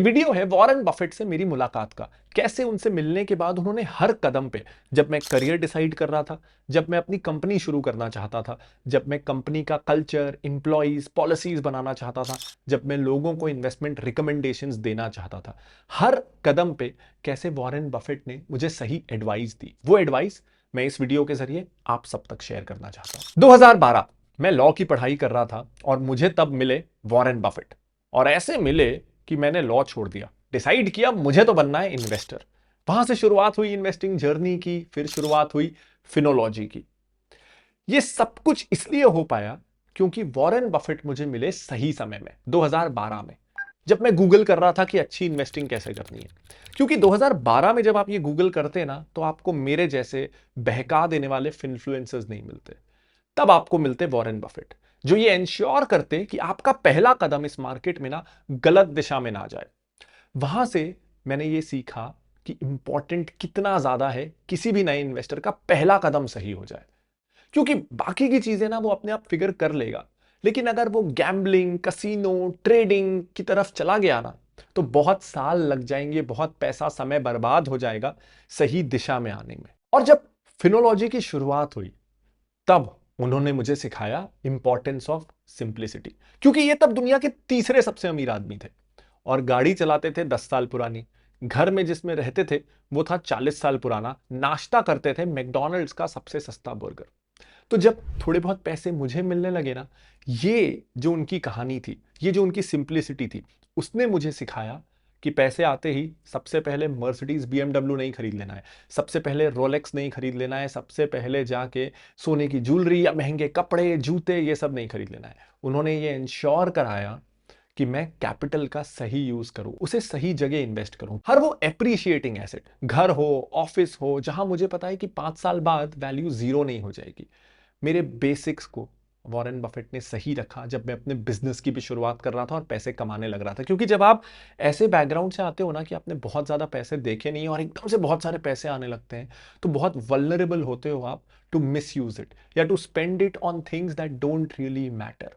Video है Warren Buffett से मेरी मुलाकात का। कैसे उनसे मिलने के बाद उन्होंने हर कदम पे, जब मैं करियर डिसाइड कर रहा था, जब मैं अपनी कंपनी शुरू करना चाहता था, जब मैं कंपनी का कल्चर, इंप्लॉइज, पॉलिसीज बनाना चाहता था, जब मैं लोगों को इन्वेस्टमेंट रिकमेंडेशंस देना चाहता था, हर कदम पे कैसे वॉरेन बफेट ने मुझे सही एडवाइस दी। वो एडवाइस मैं इस वीडियो के जरिए आप सब तक शेयर करना चाहता हूं। 2012 मैं लॉ की पढ़ाई कर रहा था और मुझे तब मिले वॉरेन बफेट। और ऐसे मिले कि मैंने लॉ छोड़ दिया, डिसाइड किया मुझे तो बनना है इन्वेस्टर। वहां से शुरुआत हुई इन्वेस्टिंग जर्नी की, फिर शुरुआत हुई फिनोलॉजी की। ये सब कुछ इसलिए हो पाया क्योंकि वॉरेन बफेट मुझे मिले सही समय में, 2012 में, जब मैं गूगल कर रहा था कि अच्छी इन्वेस्टिंग कैसे करनी है। क्योंकि 2012 में जब आप ये गूगल करते ना, तो आपको मेरे जैसे बहका देने वाले इन्फ्लुएंसर्स नहीं मिलते। तब आपको मिलते वॉरेन बफेट, जो ये इंश्योर करते कि आपका पहला कदम इस मार्केट में ना गलत दिशा में ना जाए। वहां से मैंने ये सीखा कि इंपॉर्टेंट कितना ज्यादा है किसी भी नए इन्वेस्टर का पहला कदम सही हो जाए। क्योंकि बाकी की चीजें ना वो अपने आप फिगर कर लेगा, लेकिन अगर वो गैम्बलिंग, कसीनो, ट्रेडिंग की तरफ चला गया ना, तो बहुत साल लग जाएंगे, बहुत पैसा, समय बर्बाद हो जाएगा सही दिशा में आने में। और जब फिनोलॉजी की शुरुआत हुई, तब उन्होंने मुझे सिखाया इंपॉर्टेंस ऑफ सिंप्लिसिटी। क्योंकि ये तब दुनिया के तीसरे सबसे अमीर आदमी थे और गाड़ी चलाते थे 10 साल पुरानी, घर में जिसमें रहते थे वो था 40 साल पुराना, नाश्ता करते थे मैकडॉनल्ड्स का सबसे सस्ता बर्गर। तो जब थोड़े बहुत पैसे मुझे मिलने लगे ना, ये जो उनकी कहानी थी, ये जो उनकी सिंप्लिसिटी थी, उसने मुझे सिखाया कि पैसे आते ही सबसे पहले मर्सिडीज बीएमडब्ल्यू नहीं खरीद लेना है, सबसे पहले रोलेक्स नहीं खरीद लेना है, सबसे पहले जाके सोने की ज्वेलरी या महंगे कपड़े, जूते, ये सब नहीं खरीद लेना है। उन्होंने ये इंश्योर कराया कि मैं कैपिटल का सही यूज करूं, उसे सही जगह इन्वेस्ट करूं। हर वो एप्रिशिएटिंग एसेट, घर हो, ऑफिस हो, जहां मुझे पता है कि 5 साल बाद वैल्यू जीरो नहीं हो जाएगी, मेरे बेसिक्स को वॉरेन बफेट ने सही रखा जब मैं अपने बिजनेस की भी शुरुआत कर रहा था और पैसे कमाने लग रहा था। क्योंकि जब आप ऐसे बैकग्राउंड से आते हो ना कि आपने बहुत ज्यादा पैसे देखे नहीं और एकदम से बहुत सारे पैसे आने लगते हैं, तो बहुत वल्नरेबल होते हो आप टू मिस यूज इट या to spend it on things that don't really matter.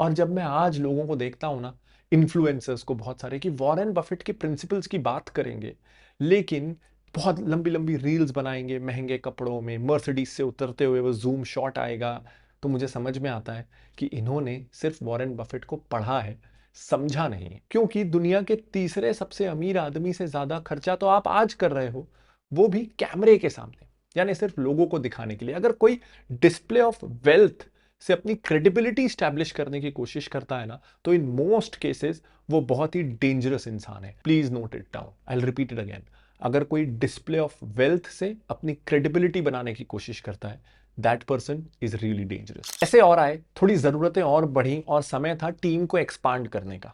और जब मैं आज लोगों को देखता हूं ना, इन्फ्लुएंसर्स को बहुत सारे, कि वॉरेन बफेट के प्रिंसिपल्स की बात करेंगे, लेकिन बहुत लंबी लंबी रील्स बनाएंगे महंगे कपड़ों में, मर्सिडीज से उतरते हुए वो जूम शॉट आएगा, तो मुझे समझ में आता है कि इन्होंने सिर्फ वॉरेन बफेट को पढ़ा है, समझा नहीं है। क्योंकि दुनिया के तीसरे सबसे अमीर आदमी से ज्यादा खर्चा तो आप आज कर रहे हो, वो भी कैमरे के सामने, यानी सिर्फ लोगों को दिखाने के लिए। अगर कोई डिस्प्ले ऑफ वेल्थ से अपनी क्रेडिबिलिटी स्टैब्लिश करने की कोशिश करता है ना, तो इन मोस्ट केसेस वो बहुत ही डेंजरस इंसान है। Please note it down, I will repeat it again. अगर कोई डिस्प्ले ऑफ वेल्थ से अपनी क्रेडिबिलिटी बनाने की कोशिश करता है, that person is really dangerous. ऐसे और आए, थोड़ी जरूरतें और बढ़ी और समय था टीम को एक्सपांड करने का।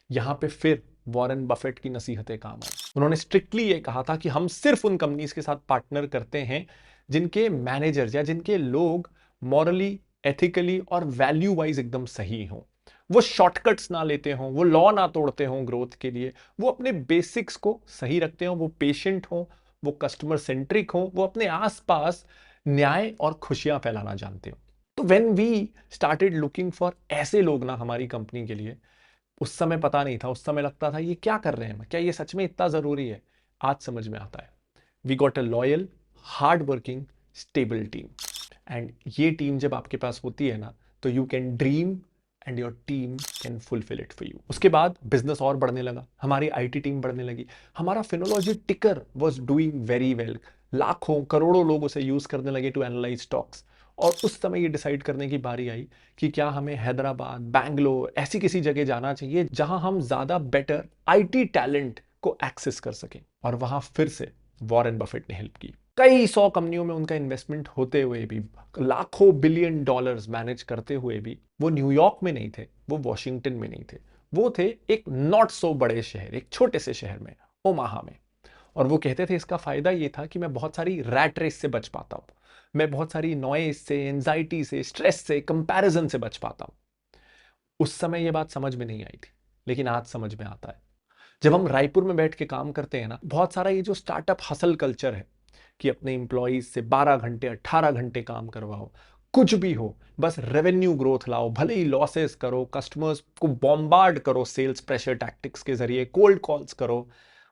यहां पे फिर वॉरेन बफेट की नसीहतें काम आई। उन्होंने स्ट्रिक्टली ये कहा था कि हम सिर्फ उन कंपनीज के साथ पार्टनर करते हैं जिनके मैनेजर्स या जिनके लोग मॉरली, एथिकली और वैल्यू वाइज एकदम सही हों। वो शॉर्टकट्स ना लेते हों, वो लॉ ना तोड़ते हों ग्रोथ के लिए, वो अपने बेसिक्स को सही रखते हों, वो पेशेंट हों, वो कस्टमर सेंट्रिक हों, वो अपने आसपास न्याय और खुशियां फैलाना जानते हो। तो when we started looking for ऐसे लोग ना हमारी कंपनी के लिए, उस समय पता नहीं था, उस समय लगता था ये क्या कर रहे हैं, क्या ये सच में इतना जरूरी है। आज समझ में आता है। We got a loyal, hard working, stable team. And ये टीम जब आपके पास होती है ना, तो you can dream and your team can fulfil it for you. उसके बाद बिजनेस और बढ़ने लगा, हमारी आईटी टीम बढ़ने लगी, हमारा फिनोलॉजी टिकर वाज डूइंग वेरी वेल। लाखों करोड़ों लोग उसे यूज करने लगे टू एनालाइज स्टॉक्स। और उस समय ये डिसाइड करने की बारी आई कि क्या हमें हैदराबाद, बैंगलोर, ऐसी किसी जगह जाना चाहिए जहां हम ज्यादा बेटर आईटी टैलेंट को एक्सेस कर सकें। और वहां फिर से वॉरेन बफेट ने हेल्प की। कई 100 कंपनियों में उनका इन्वेस्टमेंट होते हुए भी, लाखों बिलियन डॉलर्स मैनेज करते हुए भी, वो न्यूयॉर्क में नहीं थे, वो वॉशिंगटन में नहीं थे, वो थे एक नॉट सो बड़े शहर, एक छोटे से शहर में, ओमाहा में। और वो कहते थे इसका फायदा ये था कि मैं बहुत सारी रैट रेस से बच पाता हूं, मैं बहुत सारी नॉइज से, एंजाइटी से, स्ट्रेस से, कंपैरिजन से बच पाता हूं। उस समय ये बात समझ में नहीं आई थी, लेकिन आज समझ में आता है। जब हम रायपुर में बैठ के काम करते हैं ना, बहुत सारा ये जो स्टार्टअप हसल कल्चर है कि अपने इंप्लॉइज से 12 घंटे, 18 घंटे काम करवाओ, कुछ भी हो, बस रेवेन्यू ग्रोथ लाओ, भले ही लॉसेस करो, कस्टमर्स को बॉम्बार्ड करो सेल्स प्रेशर टैक्टिक्स के जरिए, कोल्ड कॉल्स करो,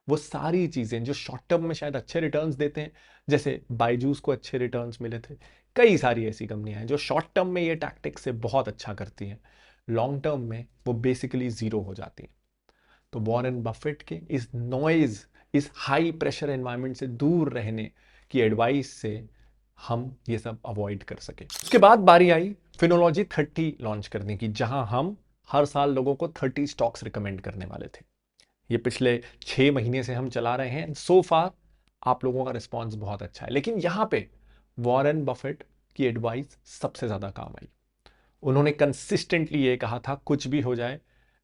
वो सारी चीजें जो शॉर्ट टर्म में शायद अच्छे रिटर्न्स देते हैं, जैसे बायजूस को अच्छे रिटर्न्स मिले थे, कई सारी ऐसी कंपनियां हैं जो शॉर्ट टर्म में ये टैक्टिक्स से बहुत अच्छा करती हैं, लॉन्ग टर्म में वो बेसिकली जीरो हो जाती हैं। तो वॉरेन बफेट के इस नॉइज, इस हाई प्रेशर एनवायरनमेंट से दूर रहने की एडवाइस से हम ये सब अवॉइड कर सके। उसके बाद बारी आई फिनोलॉजी 30 लॉन्च करने की, जहां हम हर साल लोगों को 30 स्टॉक्स रिकमेंड करने वाले थे। ये पिछले 6 महीने से हम चला रहे हैं, सो फार आप लोगों का रिस्पॉन्स बहुत अच्छा है। लेकिन यहां पे वॉरेन बफेट की एडवाइस सबसे ज्यादा काम आई। उन्होंने कंसिस्टेंटली ये कहा था, कुछ भी हो जाए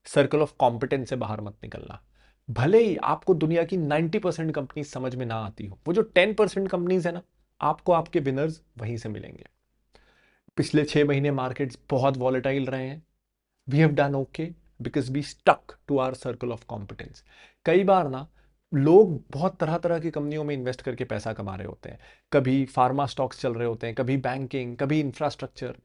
सर्कल ऑफ कॉम्पिटेंस से बाहर मत निकलना। भले ही आपको दुनिया की 90% कंपनी समझ में ना आती हो, वो जो 10% कंपनीज है ना, आपको आपके विनर्स वहीं से मिलेंगे। पिछले 6 महीने मार्केट्स बहुत वॉलेटाइल रहे हैं। We have done okay because we stuck to our circle of competence. कई बार ना लोग बहुत तरह तरह की कंपनियों में इन्वेस्ट करके पैसा कमा रहे होते हैं, कभी फार्मा स्टॉक्स चल रहे होते हैं, कभी बैंकिंग, कभी इंफ्रास्ट्रक्चर,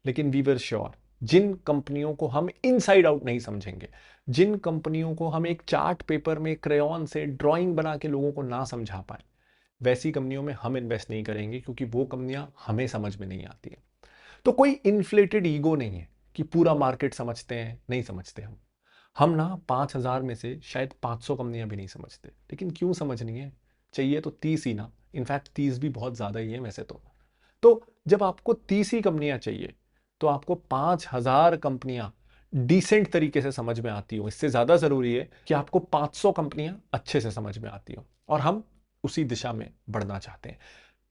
लेकिन वी वर श्योर जिन कंपनियों को हम इनसाइड आउट नहीं समझेंगे, जिन कंपनियों को हम एक चार्ट पेपर में क्रेयॉन से ड्राइंग बना के लोगों को ना समझा पाए, वैसी कंपनियों में हम इन्वेस्ट नहीं करेंगे, क्योंकि वो कंपनियां हमें समझ में नहीं आती हैं। तो कोई इन्फ्लेटेड ईगो नहीं है कि पूरा मार्केट समझते हैं, नहीं समझते। हम ना 5,000 में से शायद 500 कंपनियां भी नहीं समझते, लेकिन क्यों समझनी है? चाहिए तो 30 ही ना, इनफैक्ट 30 भी बहुत ज्यादा ही है वैसे तो जब आपको 30 ही कंपनियां चाहिए, तो आपको 5,000 कंपनियां डिसेंट तरीके से समझ में आती हो। इससे ज्यादा जरूरी है कि आपको 500 कंपनियां अच्छे से समझ में आती हो, और हम उसी दिशा में बढ़ना चाहते हैं।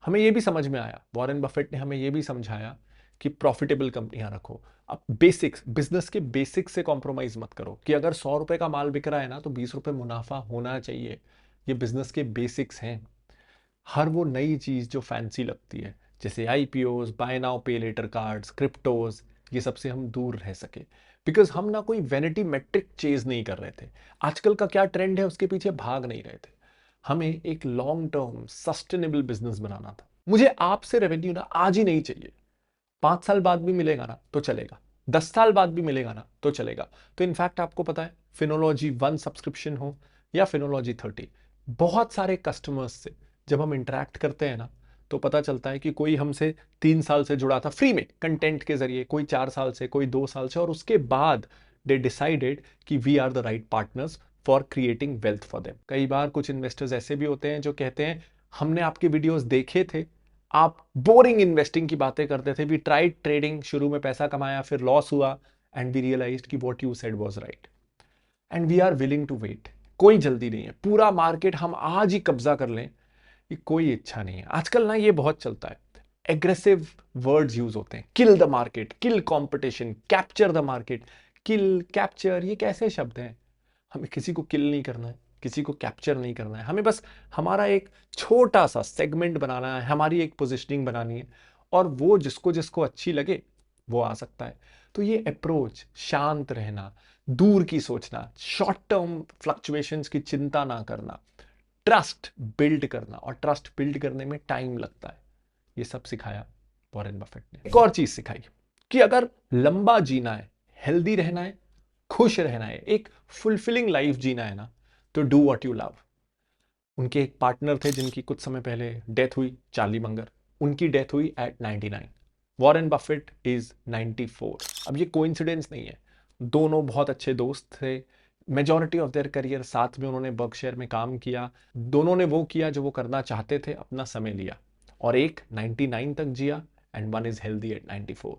हमें यह भी समझ में आया, वॉरेन बफेट ने हमें यह भी समझाया कि प्रॉफिटेबल कंपनियां रखो। अब बेसिक्स, बिजनेस के बेसिक्स से कॉम्प्रोमाइज मत करो कि अगर 100 रुपए का माल बिक रहा है ना, तो 20 रुपए मुनाफा होना चाहिए। ये बिजनेस के बेसिक्स हैं। हर वो नई चीज जो फैंसी लगती है, जैसे आईपीओज, बाय नाउ पे लेटर कार्ड्स, क्रिप्टोज, ये सबसे हम दूर रह सके, बिकॉज हम ना कोई वैनिटी मेट्रिक चेज नहीं कर रहे थे। आजकल का क्या ट्रेंड है उसके पीछे भाग नहीं रहे थे। हमें एक लॉन्ग टर्म सस्टेनेबल बिजनेस बनाना था। मुझे आपसे रेवेन्यू ना आज ही नहीं चाहिए, 5 साल बाद भी मिलेगा ना तो चलेगा, 10 साल बाद भी मिलेगा ना तो चलेगा। तो इनफैक्ट आपको पता है, फिनोलॉजी 1 सब्सक्रिप्शन हो या फिनोलॉजी 30, बहुत सारे कस्टमर्स से जब हम इंटरेक्ट करते हैं ना, तो पता चलता है कि कोई हमसे 3 साल से जुड़ा था फ्री में कंटेंट के जरिए, कोई 4 साल से, कोई 2 साल से, और उसके बाद दे डिसाइडेड कि we are the right partners for creating wealth for them. कई बार कुछ इन्वेस्टर्स ऐसे भी होते हैं जो कहते हैं, हमने आपके वीडियोस देखे थे, आप बोरिंग इन्वेस्टिंग की बातें करते थे, वी ट्राइड ट्रेडिंग, शुरू में पैसा कमाया, फिर लॉस हुआ, एंड वी रियलाइज्ड कि what you said was right, and we are willing to wait. कोई जल्दी नहीं है, पूरा मार्केट हम आज ही कब्जा कर लें, ये कोई इच्छा नहीं है। आजकल ना ये बहुत चलता है, एग्रेसिव वर्ड्स यूज होते हैं, kill the market, kill competition, capture the market. Kill, capture, ये कैसे शब्द हैं? हमें किसी को किल नहीं करना है, किसी को कैप्चर नहीं करना है, हमें बस हमारा एक छोटा सा सेगमेंट बनाना है, हमारी एक पोजिशनिंग बनानी है, और वो जिसको जिसको अच्छी लगे वो आ सकता है। तो ये अप्रोच, शांत रहना, दूर की सोचना, शॉर्ट टर्म फ्लक्चुएशंस की चिंता ना करना, ट्रस्ट बिल्ड करना, और ट्रस्ट बिल्ड करने में टाइम लगता है, ये सब सिखाया वॉरेन बफेट ने। एक और चीज सिखाई कि अगर लंबा जीना है, हेल्दी रहना है, खुश रहना है, एक फुलफिलिंग लाइफ जीना है ना, तो डू व्हाट यू लव। उनके एक पार्टनर थे जिनकी कुछ समय पहले डेथ हुई, चार्ली मंगर, उनकी डेथ हुई एट 99। Warren Buffett is 94। अब ये कोइंसिडेंस नहीं है, दोनों बहुत अच्छे दोस्त थे, मेजॉरिटी ऑफ देयर करियर साथ में उन्होंने बर्कशायर में काम किया, दोनों ने वो किया जो वो करना चाहते थे, अपना समय लिया, और एक 99 तक जिया, and one is healthy at 94।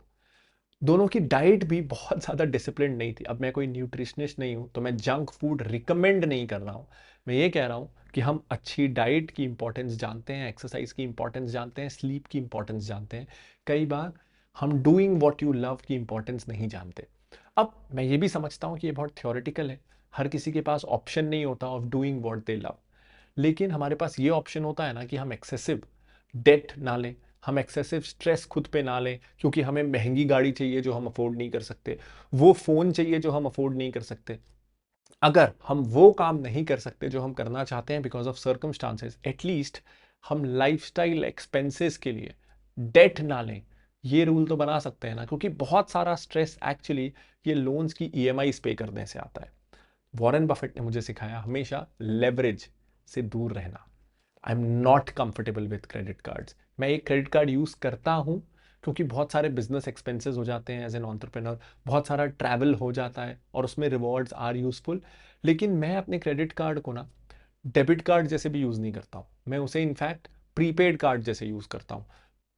दोनों की डाइट भी बहुत ज़्यादा डिसिप्लिन नहीं थी। अब मैं कोई न्यूट्रिशनिस्ट नहीं हूं, तो मैं जंक फूड रिकमेंड नहीं कर रहा हूं। मैं ये कह रहा हूं कि हम अच्छी डाइट की इंपॉर्टेंस जानते हैं, एक्सरसाइज की इंपॉर्टेंस जानते हैं, स्लीप की इंपॉर्टेंस जानते हैं। कई बार हम डूइंग वॉट यू लव की इंपॉर्टेंस नहीं जानते। अब मैं ये भी समझता हूँ कि ये बहुत थ्योरेटिकल है, हर किसी के पास ऑप्शन नहीं होता of doing what they love, लेकिन हमारे पास ये ऑप्शन होता है ना कि हम एक्सेसिव डेट ना लें, हम एक्सेसिव स्ट्रेस खुद पे ना लें, क्योंकि हमें महंगी गाड़ी चाहिए जो हम अफोर्ड नहीं कर सकते, वो फोन चाहिए जो हम अफोर्ड नहीं कर सकते। अगर हम वो काम नहीं कर सकते जो हम करना चाहते हैं बिकॉज ऑफ सर्कमस्टांसेस, एटलीस्ट हम लाइफस्टाइल एक्सपेंसेस के लिए डेट ना लें, ये रूल तो बना सकते हैं ना, क्योंकि बहुत सारा स्ट्रेस एक्चुअली ये लोन्स की ईएमआईज पे करने से आता है। वॉरेन बफेट ने मुझे सिखाया हमेशा लेवरेज से दूर रहना। I am not comfortable with credit cards. मैं एक क्रेडिट कार्ड यूज़ करता हूँ क्योंकि बहुत सारे बिजनेस एक्सपेंसेस हो जाते हैं एज एन एंटरप्रेन्योर, बहुत सारा ट्रैवल हो जाता है और उसमें रिवॉर्ड्स आर यूजफुल। लेकिन मैं अपने क्रेडिट कार्ड को ना डेबिट कार्ड जैसे भी यूज़ नहीं करता हूँ, मैं उसे इनफैक्ट प्रीपेड कार्ड जैसे यूज़ करता हूँ।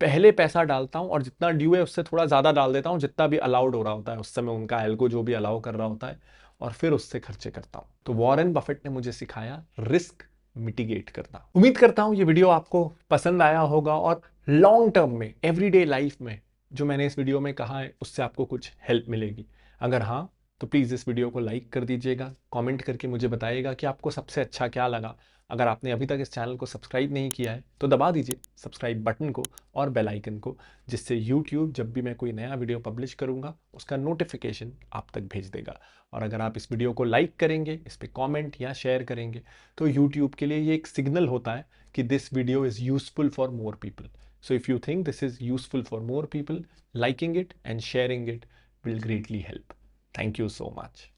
पहले पैसा डालता हूँ और जितना ड्यू है उससे थोड़ा ज़्यादा डाल देता हूँ, जितना भी अलाउड हो रहा होता है उस समय, उनका एल्गो जो भी अलाउ कर रहा होता है, और फिर उससे खर्चे करता हूँ। तो वॉरेन बफेट ने मुझे सिखाया रिस्क मिटिगेट करना। उम्मीद करता हूँ ये वीडियो आपको पसंद आया होगा और लॉन्ग टर्म में एवरीडे लाइफ में जो मैंने इस वीडियो में कहा है उससे आपको कुछ हेल्प मिलेगी। अगर हाँ, तो प्लीज़ इस वीडियो को लाइक कर दीजिएगा, कमेंट करके मुझे बताइएगा कि आपको सबसे अच्छा क्या लगा। अगर आपने अभी तक इस चैनल को सब्सक्राइब नहीं किया है तो दबा दीजिए सब्सक्राइब बटन को और बेल आइकन को, जिससे यूट्यूब जब भी मैं कोई नया वीडियो पब्लिश करूंगा उसका नोटिफिकेशन आप तक भेज देगा। और अगर आप इस वीडियो को लाइक करेंगे, इस पर कॉमेंट या शेयर करेंगे, तो यूट्यूब के लिए ये एक सिग्नल होता है कि this video is useful for more people. So if you think this is useful for more people, liking it and sharing it will greatly help. Thank you so much.